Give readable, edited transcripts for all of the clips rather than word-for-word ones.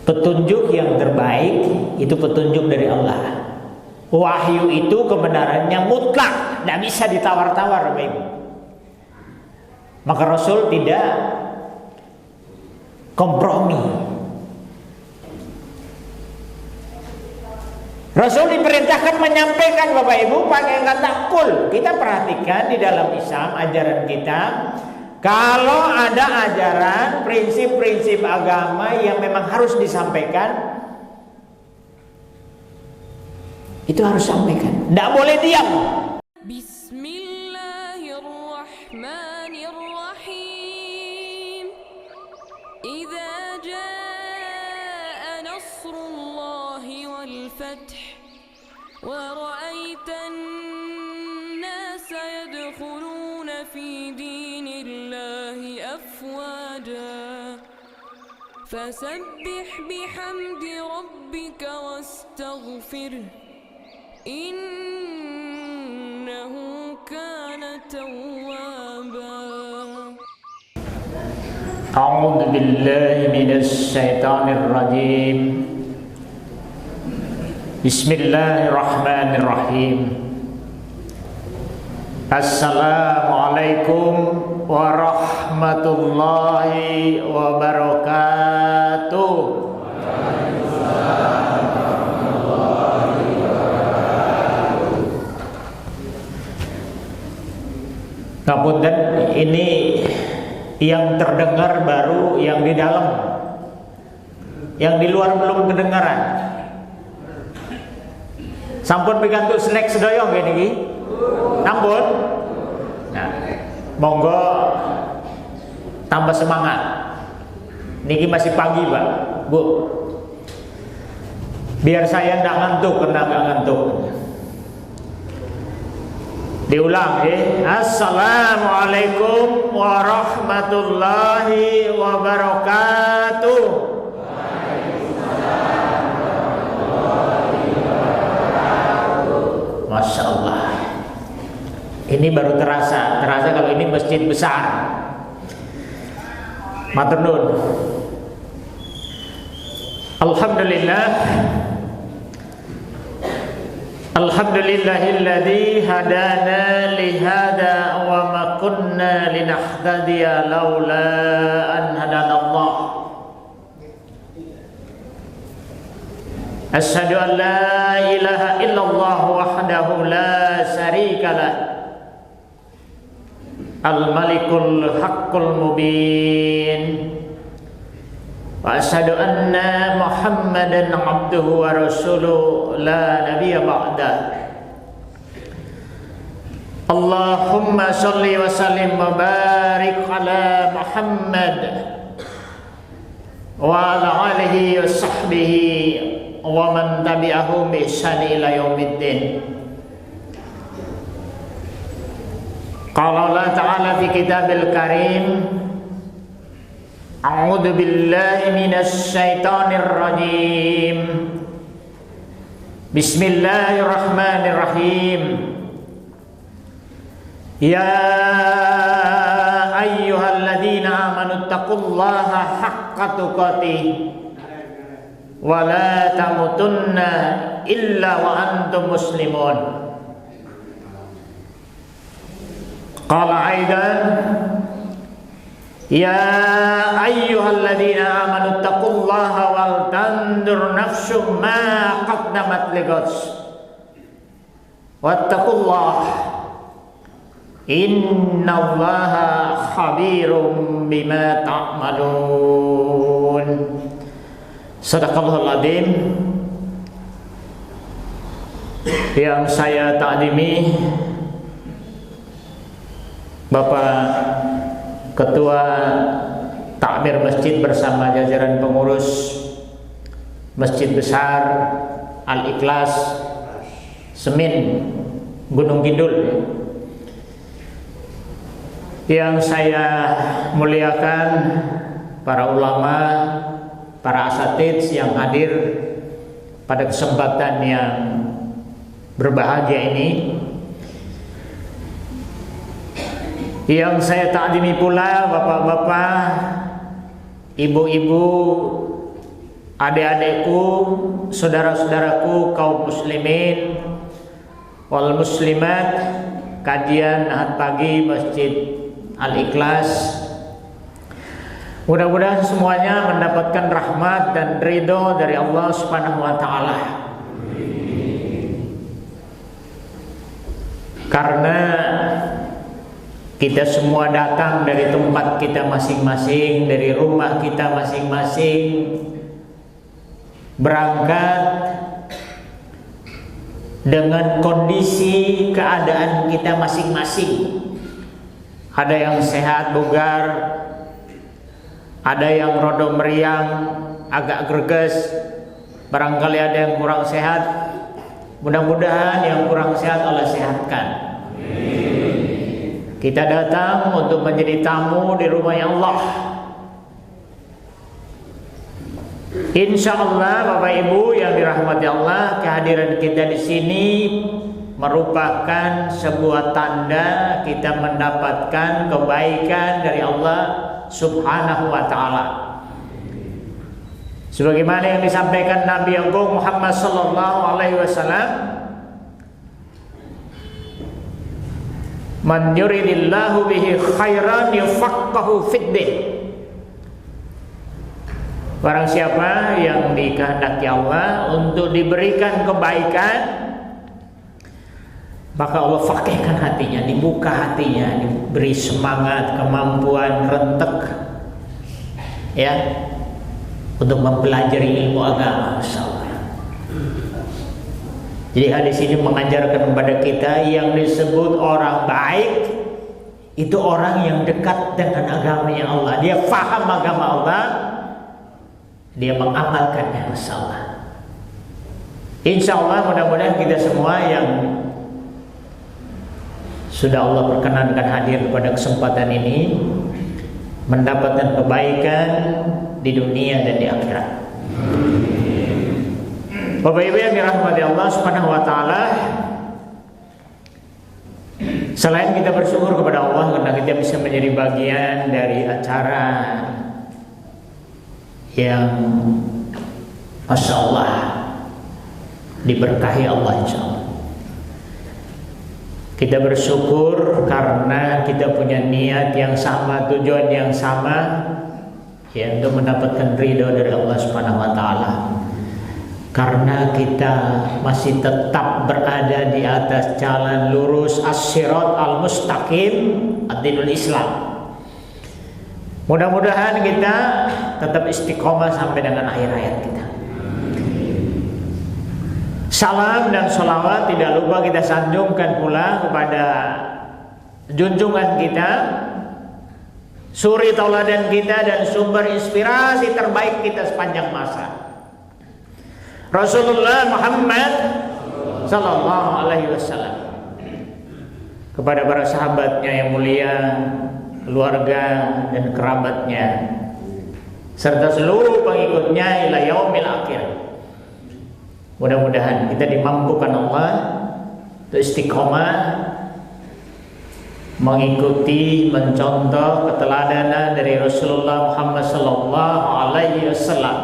Petunjuk yang terbaik itu petunjuk dari Allah. Wahyu itu kebenarannya mutlak, tidak bisa ditawar-tawar, Bapak Ibu. Maka Rasul tidak kompromi. Rasul diperintahkan menyampaikan, Bapak Ibu, pakai kata kul. Kita perhatikan di dalam Islam, ajaran kita, kalau ada ajaran, prinsip-prinsip agama yang memang harus disampaikan, itu harus sampaikan. Tidak boleh diam. Bismillahirrahmanirrahim. Idza jaa nasrullahi wal fath wa ra'aitan nasa yadkhuluna fi dinillahi afwaja fasabbih bihamdi rabbika wastaghfirhu innahu kana tawwaba. A'udzu billahi minasy syaithanir rajim. Bismillahirrahmanirrahim. Assalamualaikum warahmatullahi wabarakatuh. Ngapunten, ini yang terdengar baru yang di dalam, yang di luar belum kedengaran. Sampun pikantuk snack sedoyong gini iki. Sampun. Nah, monggo tambah semangat. Niki masih pagi, Pak, Bu. Biar saya ndak ngantuk, karena nggak ngantuk. Diulang ya. Assalamualaikum warahmatullahi wabarakatuh. Masya Allah. Ini baru terasa kalau ini masjid besar. Matur nuwun. Alhamdulillah. Alhamdulillahilladzi hadana li hada wa ma kunna linahtadiya laula an hadanallah. Asyhadu an la ilaha illallah wahdahu la syarika lah. Al-Malikul Haqqul Mubin. Wa asyhadu anna Muhammadan abduhu wa rasuluhu la nabiyya ba'dah. Allahumma shalli wa sallim wa barik ala Muhammad wa ala alihi wa sahbihi wa man tabi'ahum bi ihsan ila yaumiddin. Qala Allah Ta'ala fi kitabil karim, a'udzu billahi minasy syaithanir rajim. Bismillahirrahmanirrahim. Ya ayyuhalladzina amanu taqullaha haqqa tuqatih wa la tamutunna illa wa antum muslimun. Qala aidan, ya ayyuhalladzina amanu taqullaha wal tandur nafsum ma qaddamat lighad wattaqullah innallaha khabirum bima ta'malun. Sadaqallahul adzim. Yang saya takdimi Bapak Ketua Takmir Masjid bersama jajaran pengurus Masjid Besar Al-Ikhlas Semin Gunung Kidul, yang saya muliakan para ulama, para asatids yang hadir pada kesempatan yang berbahagia ini, yang saya takdimi pula bapak-bapak, ibu-ibu, adik-adikku, saudara-saudaraku kaum muslimin wal muslimat, kajian Ahad pagi Masjid Al-Ikhlas. Mudah-mudahan semuanya mendapatkan rahmat dan ridho dari Allah Subhanahu wa taala. Karena kita semua datang dari tempat kita masing-masing, dari rumah kita masing-masing, berangkat dengan kondisi keadaan kita masing-masing. Ada yang sehat bugar, ada yang rodo meriang, agak greges, barangkali ada yang kurang sehat. Mudah-mudahan yang kurang sehat Allah sehatkan. Kita datang untuk menjadi tamu di rumahnya Allah. Insya Allah Bapak Ibu yang dirahmati Allah, kehadiran kita di sini merupakan sebuah tanda kita mendapatkan kebaikan dari Allah Subhanahu wa taala. Sebagaimana yang disampaikan Nabi Agung Muhammad sallallahu alaihi wasallam, man yuridillahu bihi khairan yufaqqahu fiddin. Barang siapa yang dikehendaki Allah untuk diberikan kebaikan, maka Allah fakihkan hatinya, dibuka hatinya, diberi semangat, kemampuan, rentek, ya, untuk mempelajari ilmu agama. Jadi hadis ini mengajarkan kepada kita yang disebut orang baik itu orang yang dekat dengan agamanya Allah. Dia faham agama Allah, dia mengamalkannya. Insya Allah mudah-mudahan kita semua yang sudah Allah perkenankan hadir pada kesempatan ini mendapatkan kebaikan di dunia dan di akhirat. Bapak Ibu yang dirahmati Allah Subhanahu wa taala, selain kita bersyukur kepada Allah karena kita bisa menjadi bagian dari acara yang Masya Allah diberkahi Allah, insya Allah. Kita bersyukur karena kita punya niat yang sama, tujuan yang sama, ya, untuk mendapatkan ridho dari Allah Subhanahu wa taala. Karena kita masih tetap berada di atas jalan lurus as-sirat al-mustaqim ad-dinul Islam. Mudah-mudahan kita tetap istiqomah sampai dengan akhir hayat kita. Salam dan sholawat tidak lupa kita sanjungkan pula kepada junjungan kita, suri tauladan kita dan sumber inspirasi terbaik kita sepanjang masa, Rasulullah Muhammad sallallahu alaihi wasallam. Kepada para sahabatnya yang mulia, keluarga dan kerabatnya, serta seluruh pengikutnya ila yaumil akhir. Mudah-mudahan kita dimampukan Allah untuk istiqomah mengikuti, mencontoh keteladanan dari Rasulullah Muhammad sallallahu alaihi wasallam.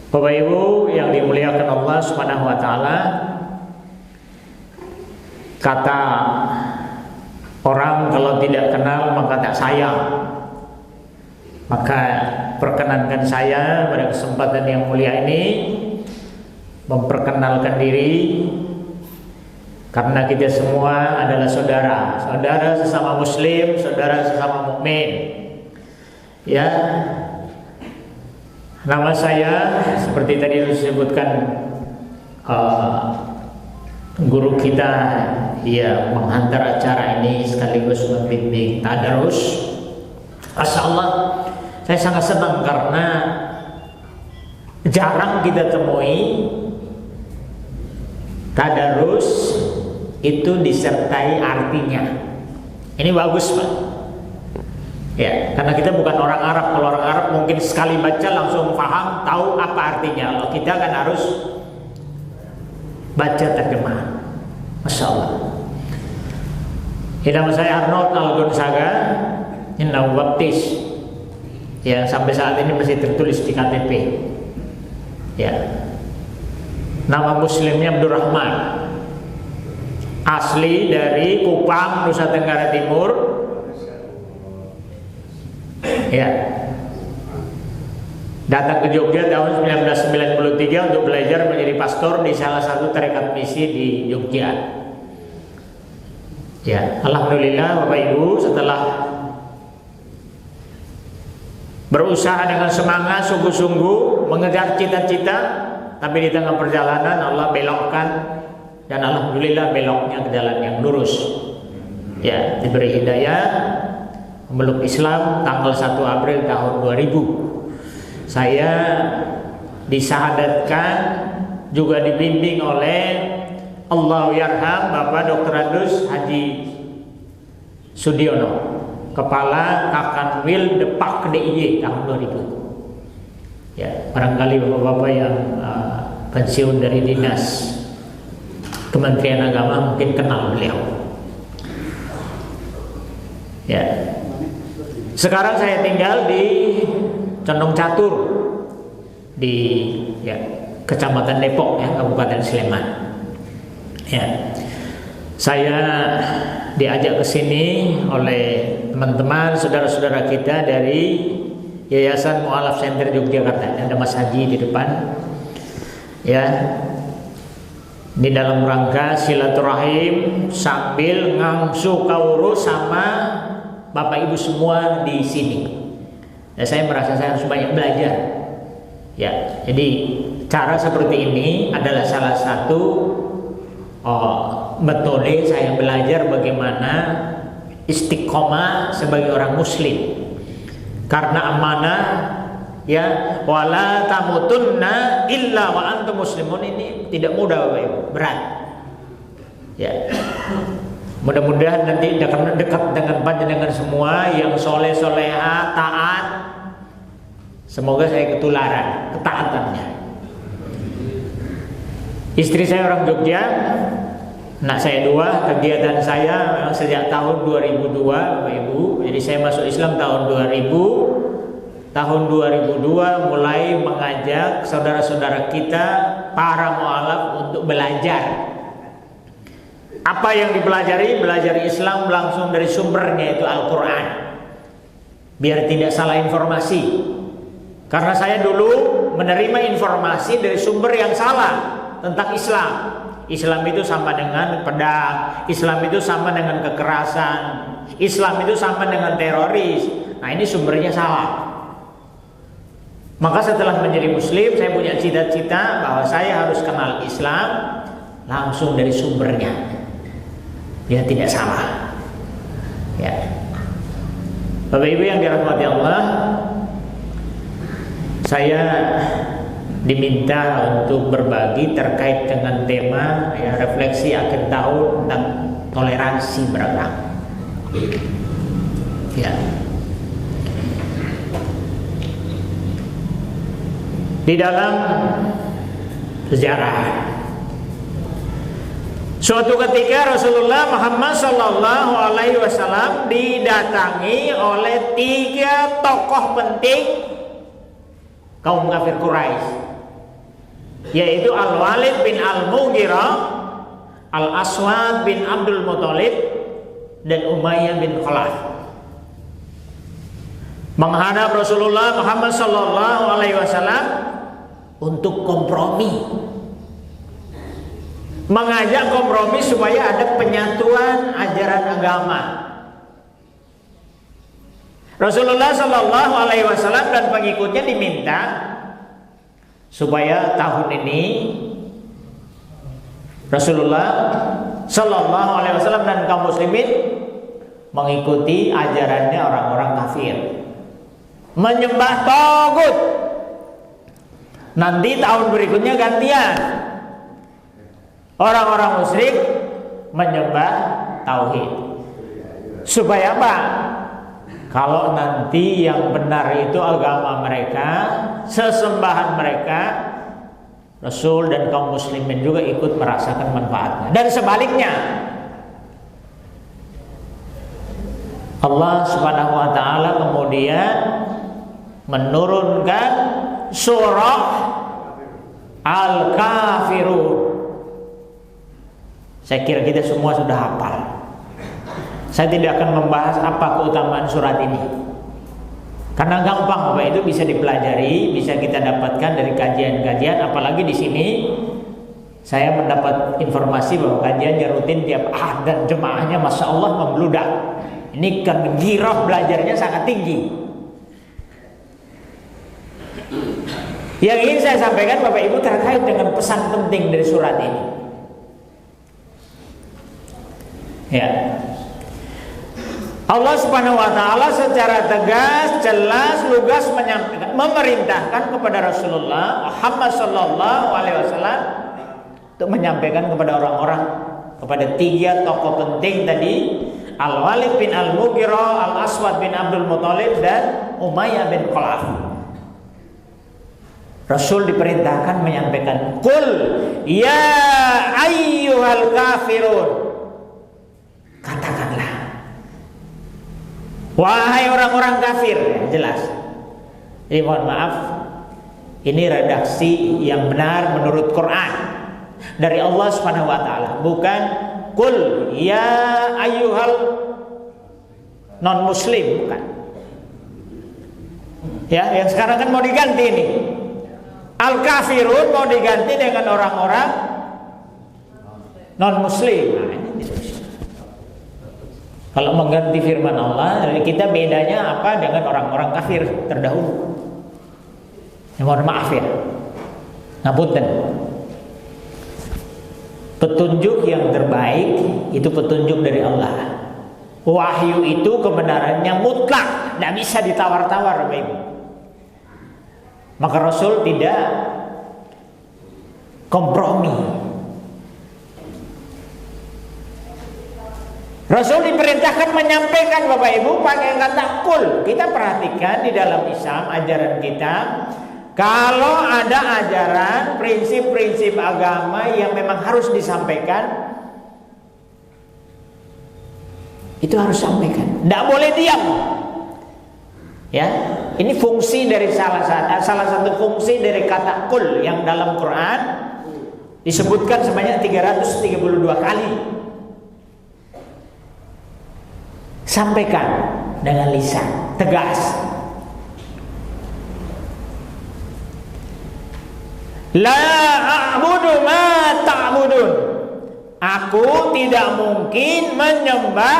Bapak Ibu yang dimuliakan Allah Subhanahu wa taala, kata orang kalau tidak kenal maka tak sayang. Maka perkenankan saya pada kesempatan yang mulia ini memperkenalkan diri, karena kita semua adalah saudara, saudara sesama muslim, saudara sesama mukmin. Ya, nama saya seperti tadi disebutkan guru kita yang menghantar acara ini sekaligus membimbing tadarus. Masya Allah, saya sangat senang karena jarang kita temui tadarus itu disertai artinya. Ini bagus, Pak. Ya, karena kita bukan orang Arab. Kalau orang Arab mungkin sekali baca langsung paham, tahu apa artinya. Kalau kita kan harus baca terjemah. Masya Allah. Nama saya Arnold Al Gonzaga. Inna baptis. yang sampai saat ini masih tertulis di KTP. Ya. Nama muslimnya Abdurrahman. Asli dari Kupang, Nusa Tenggara Timur. Ya. Datang ke Jogja tahun 1993 untuk belajar menjadi pastor di salah satu tarekat misi di Jogja. Ya, alhamdulillah Bapak Ibu, setelah berusaha dengan semangat sungguh-sungguh mengejar cita-cita, tapi di tengah perjalanan Allah belokkan, dan alhamdulillah beloknya ke jalan yang lurus. Ya, diberi hidayah memeluk Islam tanggal 1 April tahun 2000. Saya disahadatkan juga dibimbing oleh Allahu yarham Bapak Dr. Adus Haji Sudiono, Kepala Kakanwil Depak DIY tahun 2000. Ya, barangkali bapak-bapak yang pensiun dari dinas Kementerian Agama mungkin kenal beliau. Ya. Sekarang saya tinggal di Condong Catur di Kecamatan Depok, ya, Kabupaten Sleman. Ya. Saya diajak ke sini oleh teman-teman saudara-saudara kita dari Yayasan Mu'alaf Center Yogyakarta. Ada Mas Haji di depan. Ya. Ini dalam rangka silaturahim sambil ngangsu kauru sama Bapak Ibu semua di sini. Dan saya merasa saya harus banyak belajar. Ya, jadi cara seperti ini adalah salah satu metode saya belajar bagaimana istiqomah sebagai orang muslim. Karena amanah, ya, wala tamutunna illa wa antum muslimun, ini tidak mudah Bapak Ibu, berat. Ya. Mudah-mudahan nanti dekat dengan panjenengan semua yang soleh-soleha, taat. Semoga saya ketularan ketaatannya. Istri saya orang Jogja, anak saya 2. Kegiatan saya memang sejak tahun 2002 Bapak Ibu. Jadi saya masuk Islam tahun 2000. Tahun 2002 mulai mengajak saudara-saudara kita para mu'alaf untuk belajar. Apa yang dipelajari? Belajar Islam langsung dari sumbernya, itu Al-Quran, biar tidak salah informasi. Karena saya dulu menerima informasi dari sumber yang salah tentang Islam. Islam itu sama dengan pedang, Islam itu sama dengan kekerasan, Islam itu sama dengan teroris. Nah, ini sumbernya salah. Maka setelah menjadi muslim, saya punya cita-cita bahwa saya harus kenal Islam langsung dari sumbernya, ya, tidak salah. Ya. Bapak Ibu yang dirahmati Allah, saya diminta untuk berbagi terkait dengan tema, ya, refleksi akhir tahun tentang toleransi beragama. Ya. Di dalam sejarah, suatu ketika Rasulullah Muhammad Sallallahu Alaihi Wasallam didatangi oleh 3 tokoh penting kaum kafir Quraisy, yaitu Al-Walid bin Al-Mughirah, Al-Aswad bin Abdul Muthalib, dan Umayyah bin Khalaf. Menghadap Rasulullah Muhammad Sallallahu Alaihi Wasallam untuk kompromi, mengajak kompromi supaya ada penyatuan ajaran agama. Rasulullah Sallallahu Alaihi Wasallam dan pengikutnya diminta supaya tahun ini Rasulullah Sallallahu Alaihi Wasallam dan kaum muslimin mengikuti ajarannya orang-orang kafir, menyembah tagut. Nanti tahun berikutnya gantian, orang-orang musyrik menyembah tauhid. Supaya apa? Kalau nanti yang benar itu agama mereka, sesembahan mereka, Rasul dan kaum muslimin juga ikut merasakan manfaatnya. Dan sebaliknya, Allah Subhanahu wa taala kemudian menurunkan surah Al-Kafirun. Saya kira kita semua sudah hafal. Saya tidak akan membahas apa keutamaan surat ini, karena gampang Bapak, itu bisa dipelajari, bisa kita dapatkan dari kajian-kajian. Apalagi di sini saya mendapat informasi bahwa kajiannya rutin tiap ahad dan jemaahnya Masya Allah membludak. Ini kan girah belajarnya sangat tinggi. Yang ingin saya sampaikan Bapak Ibu terkait dengan pesan penting dari surat ini. Ya, Allah Subhanahu wa taala secara tegas, jelas, lugas menyampaikan, memerintahkan kepada Rasulullah Muhammad sallallahu alaihi wasallam untuk menyampaikan kepada orang-orang, kepada 3 tokoh penting tadi, Al-Walid bin Al-Mughirah, Al-Aswad bin Abdul Muthalib, dan Umayyah bin Khalaf. Rasul diperintahkan menyampaikan, "Qul ya ayyuhal kafirun." Katakanlah, wahai orang-orang kafir. Jelas. Jadi mohon maaf, ini redaksi yang benar menurut Quran dari Allah Subhanahu wa taala, bukan qul ya ayyuhal non muslim, bukan. Ya, yang sekarang kan mau diganti ini. Al kafirun mau diganti dengan orang-orang non muslim. Nah, ini tidak bisa. Kalau mengganti firman Allah, kita bedanya apa dengan orang-orang kafir terdahulu? Ya, mohon maaf ya, ngapunten. Petunjuk yang terbaik itu petunjuk dari Allah. Wahyu itu kebenarannya mutlak, tidak bisa ditawar-tawar, Bapak Ibu. Maka Rasul tidak kompromi. Rasul diperintahkan menyampaikan Bapak Ibu pakai kata kul. Kita perhatikan di dalam Islam, ajaran kita, kalau ada ajaran, prinsip-prinsip agama yang memang harus disampaikan, itu harus sampaikan. Tidak boleh diam. Ya, ini fungsi dari salah satu fungsi dari kata kul yang dalam Quran disebutkan sebanyak 332 kali. Sampaikan dengan lisan tegas. La a'budu ma ta'budun. Aku tidak mungkin menyembah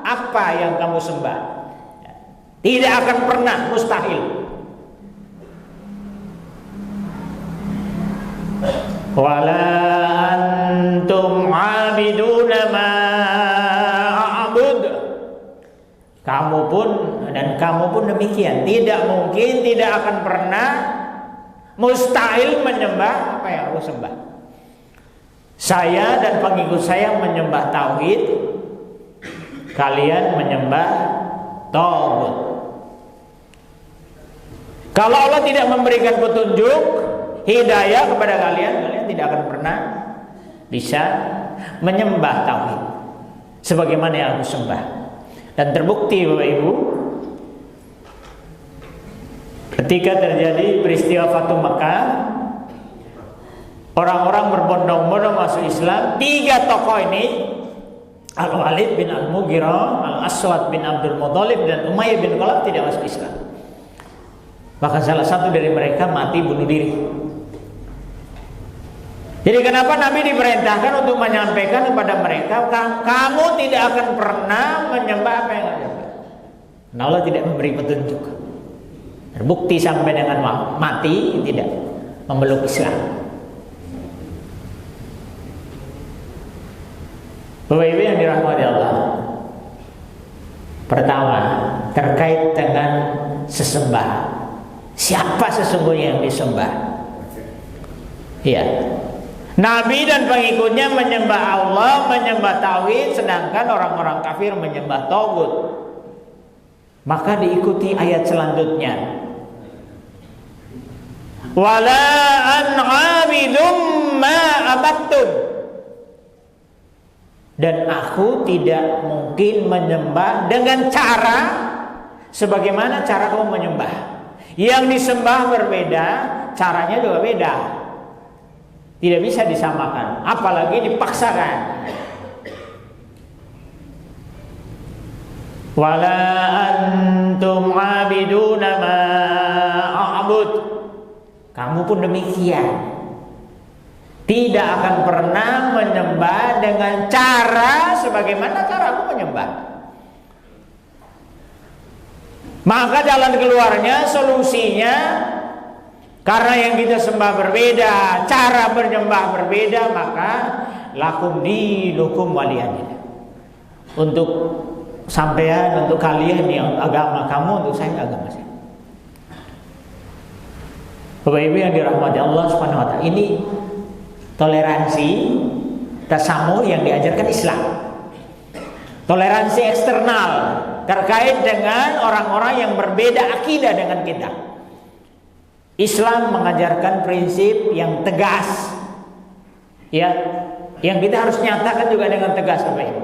apa yang kamu sembah. Tidak akan pernah, mustahil. Wala antum 'abiduna ma a'bud. Kamu pun dan kamu pun demikian. Tidak mungkin, tidak akan pernah, mustahil menyembah apa yang aku sembah. Saya dan pengikut saya menyembah tauhid, kalian menyembah tagut. Kalau Allah tidak memberikan petunjuk, hidayah kepada kalian, kalian tidak akan pernah bisa menyembah tauhid sebagaimana yang aku sembah. Dan terbukti Bapak Ibu, ketika terjadi peristiwa Fatu Makkah, orang-orang berbondong-bondong masuk Islam. 3 tokoh ini, Al-Walid bin Al-Mughirah, Al-Aswad bin Abdul Muthalib, dan Umayyah bin Khalaf tidak masuk Islam. Maka salah satu dari mereka mati bunuh diri. Jadi kenapa Nabi diperintahkan untuk menyampaikan kepada mereka, kamu tidak akan pernah menyembah apa yang ada. Nah, Allah tidak memberi petunjuk. Terbukti sampai dengan mati tidak memeluk Islam. Bapak Ibu yang dirahmati Allah, pertama terkait dengan sesembah. Siapa sesungguhnya yang disembah? Ya, Nabi dan pengikutnya menyembah Allah, menyembah tauhid, sedangkan orang-orang kafir menyembah tagut. Maka diikuti ayat selanjutnya. Wala an 'abidum ma abattum. Dan aku tidak mungkin menyembah dengan cara sebagaimana cara kamu menyembah. Yang disembah berbeda, caranya juga beda. Tidak bisa disamakan, apalagi dipaksakan. Wala antum abiduna ma a'bud. Kamu pun demikian. Tidak akan pernah menyembah dengan cara sebagaimana cara aku menyembah. Maka jalan keluarnya, solusinya, karena yang kita sembah berbeda, cara menyembah berbeda, maka lakum dinukum waliyadin. Untuk sampean, untuk kalian yang agama kamu, untuk saya agama saya. Bapak Ibu yang dirahmati Allah Subhanahu wa taala, ini toleransi tasamuh yang diajarkan Islam. Toleransi eksternal terkait dengan orang-orang yang berbeda akidah dengan kita. Islam mengajarkan prinsip yang tegas, ya, yang kita harus nyatakan juga dengan tegas, Bapak Ibu.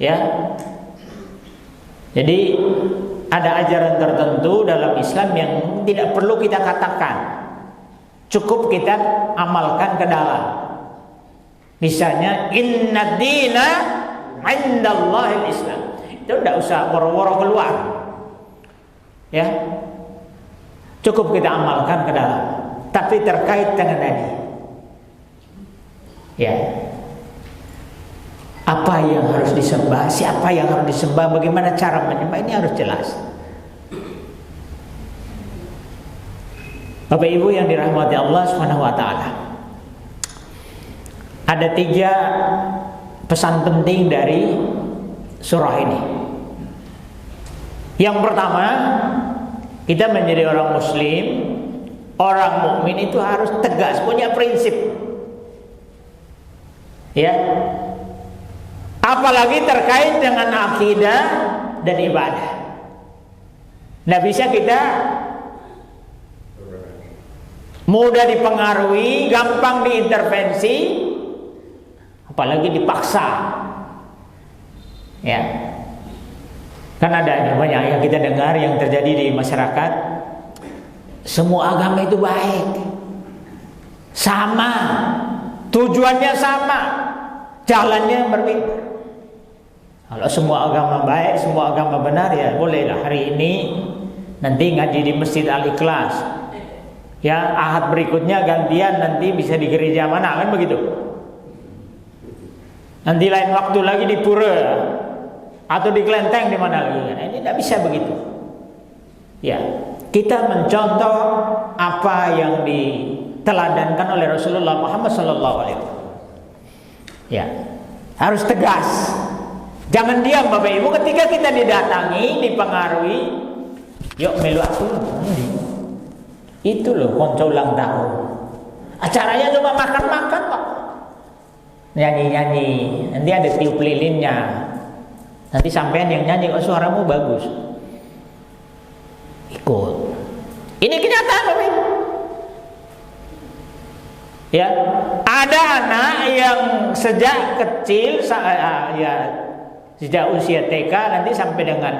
Ya, jadi ada ajaran tertentu dalam Islam yang tidak perlu kita katakan, cukup kita amalkan ke dalam. Misalnya inna dina indallahil Islam, itu tidak usah woro-woro keluar, ya, cukup kita amalkan ke dalam. Tapi terkait dengan tadi, ya, apa yang harus disembah, siapa yang harus disembah, bagaimana cara menyembah, ini harus jelas. Bapak Ibu yang dirahmati Allah Subhanahu wa taala, ada 3 pesan penting dari surah ini. Yang pertama, kita menjadi orang muslim, orang mukmin itu harus tegas, punya prinsip. Ya. Apalagi terkait dengan akidah dan ibadah. Nggak bisa kita mudah dipengaruhi, gampang diintervensi, apalagi dipaksa. Ya, kan ada banyak yang kita dengar yang terjadi di masyarakat. Semua agama itu baik, sama, tujuannya sama, jalannya berbeda. Kalau semua agama baik, semua agama benar, ya bolehlah hari ini nanti ngaji di Masjid Al-Ikhlas. Ya, ahad berikutnya gantian nanti bisa di gereja mana, kan begitu. Nanti lain waktu lagi di pura atau di kelenteng di mana lagi. Ini tidak bisa begitu. Ya, kita mencontoh apa yang diteladankan oleh Rasulullah Muhammad SAW. Ya, harus tegas. Jangan diam Bapak Ibu ketika kita didatangi, dipengaruhi. Yuk melu aku. Itu loh konco ulang tahun. Acaranya cuma makan-makan kok. Nyanyi-nyanyi. Nanti ada tiup lilinnya. Nanti sampean yang nyanyi, oh suaramu bagus. Ikut. Ini kenyataan Bapak Ibu. Ya, ada anak yang sejak kecil, sejak usia TK nanti sampai dengan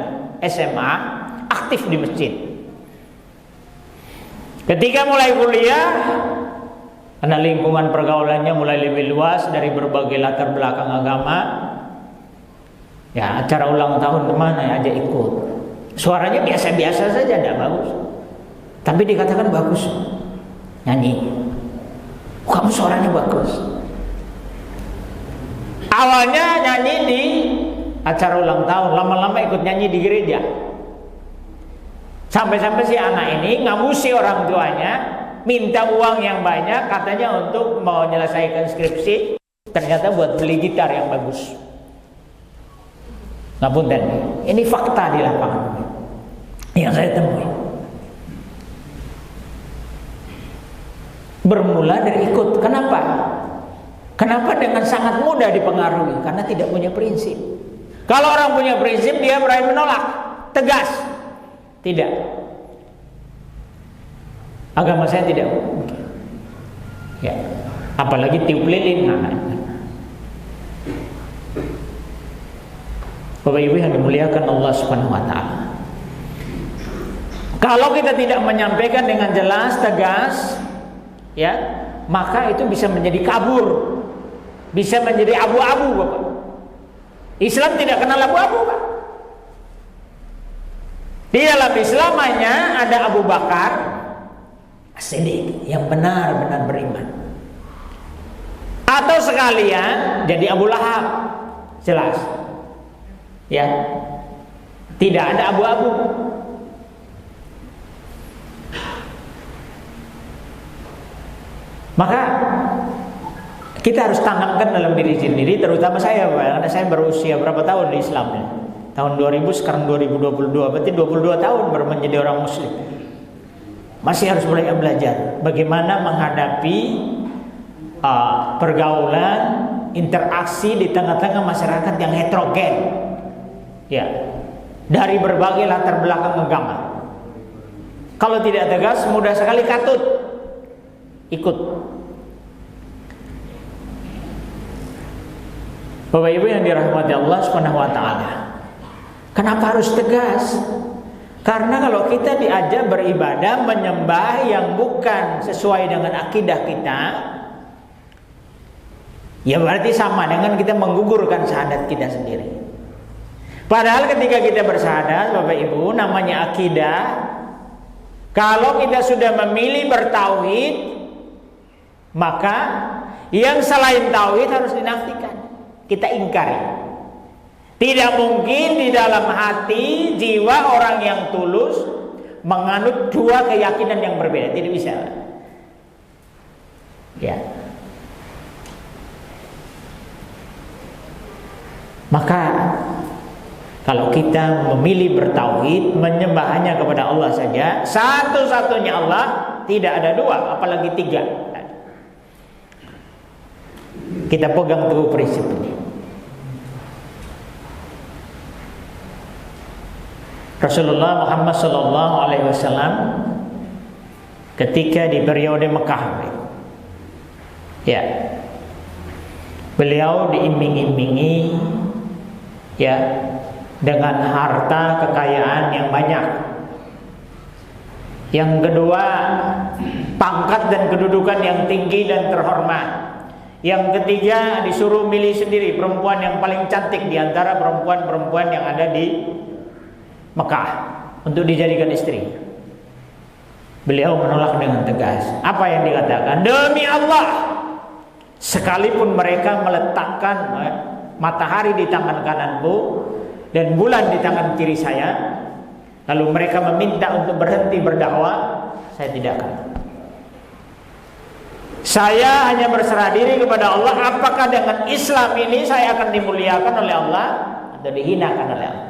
SMA aktif di masjid. Ketika mulai kuliah, karena lingkungan pergaulannya mulai lebih luas dari berbagai latar belakang agama, ya acara ulang tahun kemana ya aja ikut. Suaranya biasa-biasa saja, tidak bagus, tapi dikatakan bagus nyanyi. Kamu suaranya bagus. Awalnya nyanyi di acara ulang tahun, lama-lama ikut nyanyi di gereja. Sampai-sampai si anak ini ngamusi orang tuanya, minta uang yang banyak katanya untuk mau menyelesaikan skripsi, ternyata buat beli gitar yang bagus. Ngapunten, ini fakta di lapangan yang saya temui. Bermula dari ikut. Kenapa? Kenapa dengan sangat mudah dipengaruhi? Karena tidak punya prinsip. Kalau orang punya prinsip, dia berani menolak, tegas. Tidak. Agama saya tidak. Ya, apalagi tiup lilin. Bapak Ibu yang dimuliakan Allah Subhanahu wa taala. Kalau kita tidak menyampaikan dengan jelas, tegas, ya, maka itu bisa menjadi kabur, bisa menjadi abu-abu, Bapak. Islam tidak kenal abu-abu, Pak. Di dalam Islam hanya ada Abu Bakar As-Siddiq yang benar-benar beriman. Atau sekalian jadi Abu Lahab, jelas. Ya, tidak ada abu-abu. Maka kita harus tanamkan dalam diri sendiri, terutama saya, karena saya berusia berapa tahun di Islam ya? Tahun 2000, sekarang 2022, berarti 22 tahun baru menjadi orang muslim. Masih harus belajar bagaimana menghadapi pergaulan, interaksi di tengah-tengah masyarakat yang heterogen, ya, dari berbagai latar belakang agama. Kalau tidak tegas, mudah sekali katut, ikut. Bapak Ibu yang dirahmati Allah Subhanahu wa taala. Kenapa harus tegas? Karena kalau kita diajak beribadah, menyembah yang bukan sesuai dengan akidah kita, ya berarti sama dengan kita menggugurkan syahadat kita sendiri. Padahal ketika kita bersyahadat, Bapak Ibu, namanya akidah. Kalau kita sudah memilih bertauhid, maka yang selain tauhid harus dinafikan, kita ingkari. Tidak mungkin di dalam hati jiwa orang yang tulus menganut dua keyakinan yang berbeda, tidak bisa. Ya. Maka kalau kita memilih bertauhid, menyembah hanya kepada Allah saja, satu-satunya Allah, tidak ada dua, apalagi tiga. Kita pegang teguh prinsip ini. Rasulullah Muhammad SAW ketika di periode Mekah, ya, beliau diiming-imingi, ya, dengan harta kekayaan yang banyak. Yang kedua, pangkat dan kedudukan yang tinggi dan terhormat. Yang ketiga, disuruh milih sendiri perempuan yang paling cantik di antara perempuan-perempuan yang ada di Mekah untuk dijadikan istri. Beliau menolak dengan tegas. Apa yang dikatakan? Demi Allah, sekalipun mereka meletakkan matahari di tangan kananku dan bulan di tangan kiri saya, lalu mereka meminta untuk berhenti berdakwah, saya tidak akan. Saya hanya berserah diri kepada Allah. Apakah dengan Islam ini saya akan dimuliakan oleh Allah atau dihinakan oleh Allah?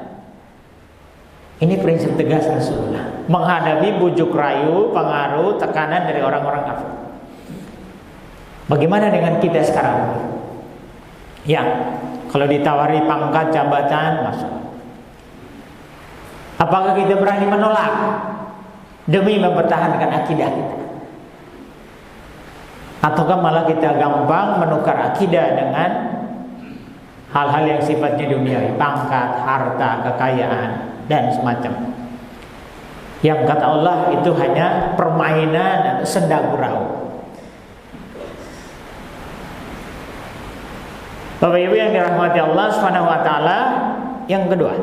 Ini prinsip tegas Rasulullah menghadapi bujuk rayu, pengaruh, tekanan dari orang-orang kafir. Bagaimana dengan kita sekarang? Ya, kalau ditawari pangkat, jabatan, masuk. Apakah kita berani menolak demi mempertahankan akidah kita? Ataukah malah kita gampang menukar akidah dengan hal-hal yang sifatnya duniawi, pangkat, harta, kekayaan, dan semacam. Yang kata Allah itu hanya permainan atau senda gurau. Bapak Ibu yang dirahmati Allah Subhanahu wa taala, yang kedua,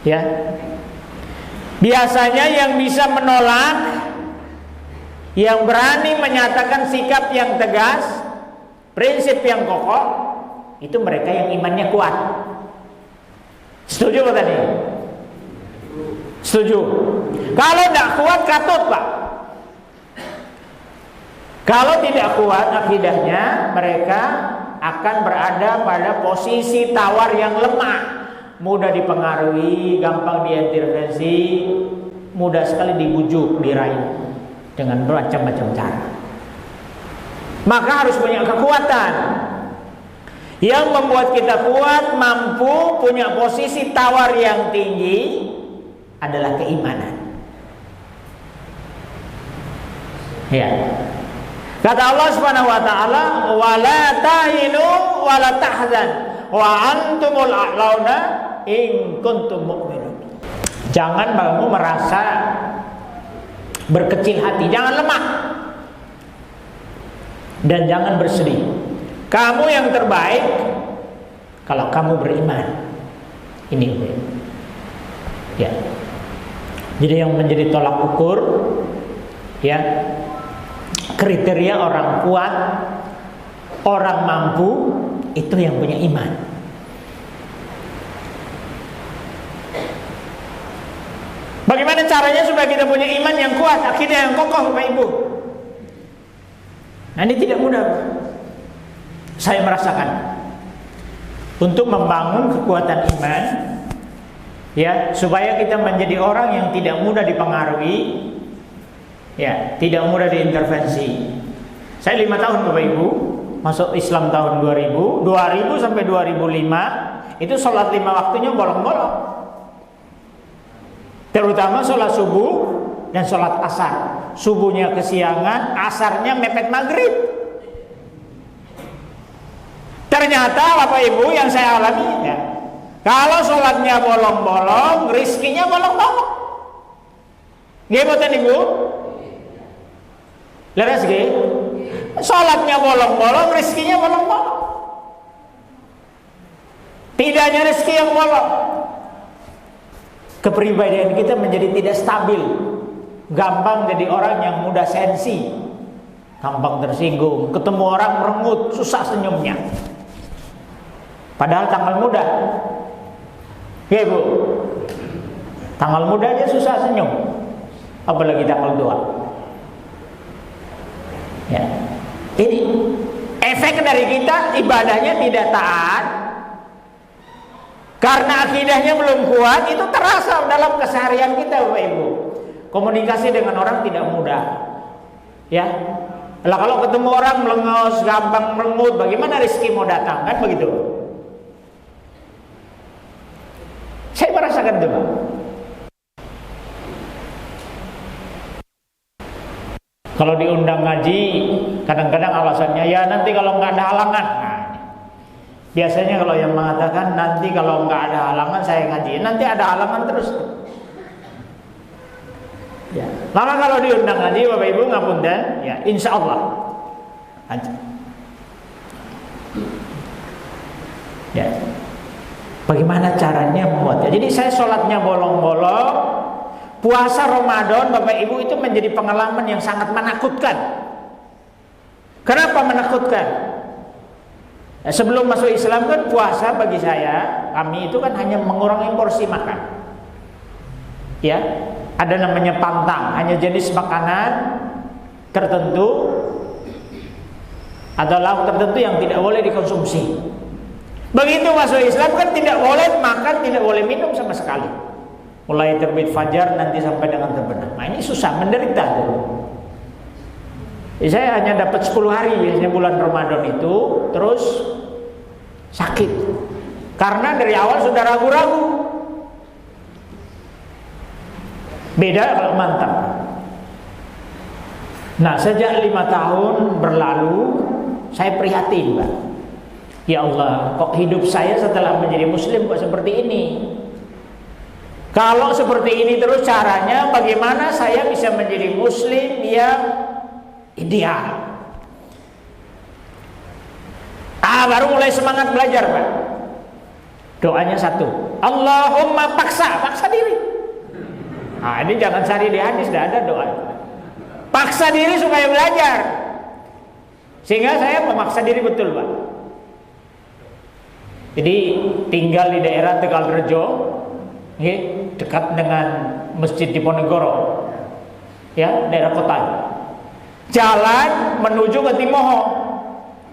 ya, biasanya yang bisa menolak, yang berani menyatakan sikap yang tegas, prinsip yang kokoh, itu mereka yang imannya kuat. Setuju Pak tadi? Setuju. Kalau tidak kuat, katut Pak. Kalau tidak kuat akidahnya, mereka akan berada pada posisi tawar yang lemah, mudah dipengaruhi, gampang diintervensi, mudah sekali dibujuk, dirayu dengan bermacam-macam cara. Maka harus punya kekuatan. Yang membuat kita kuat, mampu, punya posisi tawar yang tinggi adalah keimanan. Ya. Kata Allah Subhanahu wa taala, "Wala tahinu wala tahzan wa antumul a'launa in kuntum mu'minun." Jangan kamu merasa berkecil hati, jangan lemah, dan jangan bersedih. Kamu yang terbaik kalau kamu beriman. Ini ya. Jadi yang menjadi tolak ukur, ya, kriteria orang kuat, orang mampu, itu yang punya iman. Bagaimana caranya supaya kita punya iman yang kuat, akidah yang kokoh, Bapak Ibu? Nah, ini tidak mudah. Saya merasakan untuk membangun kekuatan iman, ya, supaya kita menjadi orang yang tidak mudah dipengaruhi, ya, tidak mudah diintervensi. Saya 5 tahun Bapak Ibu masuk Islam tahun 2000 sampai 2005 itu sholat 5 waktunya bolong-bolong, terutama sholat subuh dan sholat asar. Subuhnya kesiangan, asarnya mepet maghrib. Ternyata Bapak Ibu yang saya alami, ya, kalau sholatnya bolong-bolong, rizkinya bolong-bolong. Gimana Ibu? Leres ge? Sholatnya bolong-bolong, rizkinya bolong-bolong. Tidak hanya rezeki yang bolong, kepribadian kita menjadi tidak stabil, gampang jadi orang yang mudah sensi, gampang tersinggung, ketemu orang merengut, susah senyumnya. Padahal tanggal muda, ya Bu, tanggal muda aja susah senyum, apalagi tanggal tua. Ya, ini efek dari kita ibadahnya tidak taat, karena akidahnya belum kuat, itu terasa dalam keseharian kita, Bapak Ibu. Komunikasi dengan orang tidak mudah, ya. Lah kalau ketemu orang melengos, gampang merengut, bagaimana rezeki mau datang, kan begitu? Saya merasakan itu, Pak. Kalau diundang ngaji, kadang-kadang alasannya, ya nanti kalau nggak ada halangan. Nah, biasanya kalau yang mengatakan nanti kalau nggak ada halangan saya ngaji, nanti ada halangan terus. Ya. Maka kalau diundang ngaji, Bapak Ibu ngapunten, ya insya Allah. Ya. Bagaimana caranya membuatnya? Jadi saya sholatnya bolong-bolong, puasa Ramadan, Bapak Ibu, itu menjadi pengalaman yang sangat menakutkan. Kenapa menakutkan? Ya, sebelum masuk Islam kan puasa bagi saya, kami itu kan hanya mengurangi porsi makan. Ya, ada namanya pantang, hanya jenis makanan tertentu atau lauk tertentu yang tidak boleh dikonsumsi. Begitu masuk Islam kan tidak boleh makan, tidak boleh minum sama sekali. Mulai terbit fajar nanti sampai dengan terbenam. Nah ini susah, menderita tuh. Saya hanya dapat 10 hari biasanya bulan Ramadan itu, terus sakit. Karena dari awal sudah ragu-ragu. Beda kalau mantap. Nah sejak 5 tahun berlalu, saya prihatin, Pak. Ya Allah, kok hidup saya setelah menjadi muslim kok seperti ini? Kalau seperti ini terus caranya bagaimana saya bisa menjadi muslim yang ideal? Baru mulai semangat belajar, Pak. Doanya satu, Allahumma paksa diri. Ini jangan cari di hadis, tidak ada doa. Paksa diri supaya belajar. Sehingga saya memaksa diri betul, Pak. Jadi tinggal di daerah Tegalrejo, dekat dengan Masjid Diponegoro, ya, daerah kota. Jalan menuju ke Timoho,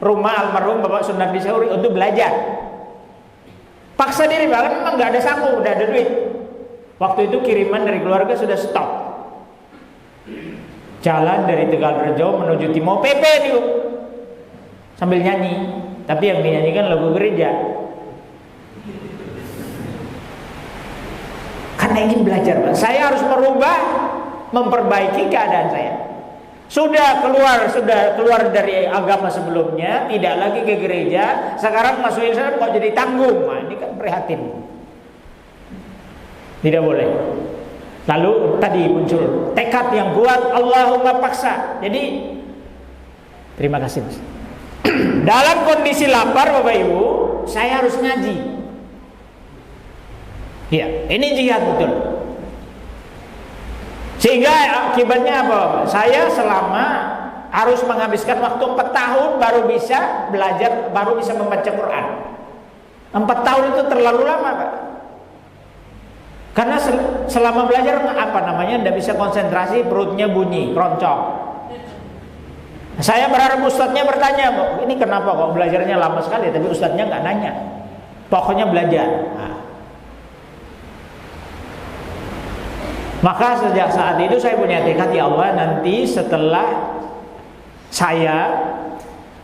rumah almarhum Bapak Sunardi Sauri untuk belajar. Paksa diri, bahkan memang nggak ada saku, udah ada duit. Waktu itu kiriman dari keluarga sudah stop. Jalan dari Tegalrejo menuju Timoho, PP itu sambil nyanyi, tapi yang dinyanyikan lagu gereja. Karena ingin belajar, Pak. Saya harus merubah, memperbaiki keadaan saya. Sudah keluar dari agama sebelumnya, tidak lagi ke gereja. Sekarang masuk Islam kok jadi tanggung. Nah, ini kan prihatin. Tidak boleh. Lalu tadi muncul tekad yang kuat, Allahumma paksa. Jadi terima kasih Mas. Dalam kondisi lapar Bapak Ibu, saya harus ngaji. Ya, ini jihad betul. Sehingga akibatnya apa? Saya selama harus menghabiskan waktu 4 tahun baru bisa belajar, baru bisa membaca Quran. 4 tahun itu terlalu lama Pak. Karena selama belajar tidak bisa konsentrasi, perutnya bunyi, keroncong. Saya berharap ustadznya bertanya, ini kenapa kok belajarnya lama sekali, tapi ustadznya nggak nanya. Pokoknya belajar. Nah. Maka sejak saat itu saya punya tekad, ya Allah, nanti setelah saya,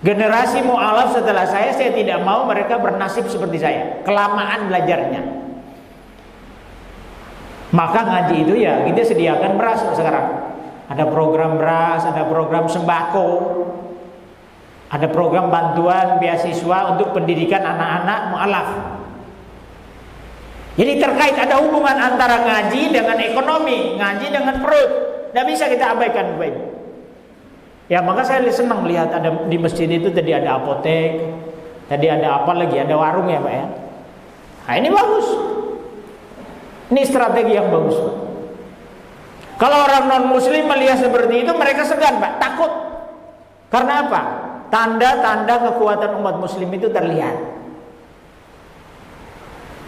generasi mu'alaf setelah saya tidak mau mereka bernasib seperti saya, kelamaan belajarnya. Maka ngaji itu ya kita sediakan beras sekarang. Ada program beras, ada program sembako, ada program bantuan beasiswa untuk pendidikan anak-anak mu'alaf. Jadi terkait ada hubungan antara ngaji dengan ekonomi, ngaji dengan perut. Tidak bisa kita abaikan baik. Ya maka saya senang lihat ada di masjid itu tadi ada apotek, tadi ada apa lagi, ada warung ya Pak ya. Nah ini bagus. Ini strategi yang bagus. Kalau orang non muslim melihat seperti itu mereka segan Pak, takut. Karena apa? Tanda-tanda kekuatan umat muslim itu terlihat.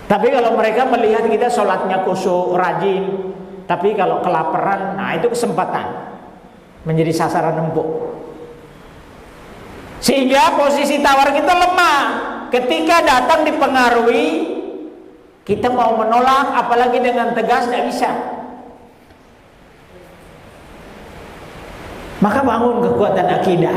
Tapi kalau mereka melihat kita sholatnya khusyuk, rajin, tapi kalau kelaparan, nah itu kesempatan menjadi sasaran empuk. Sehingga posisi tawar kita lemah. Ketika datang dipengaruhi, kita mau menolak, apalagi dengan tegas, tidak bisa. Maka bangun kekuatan akidah.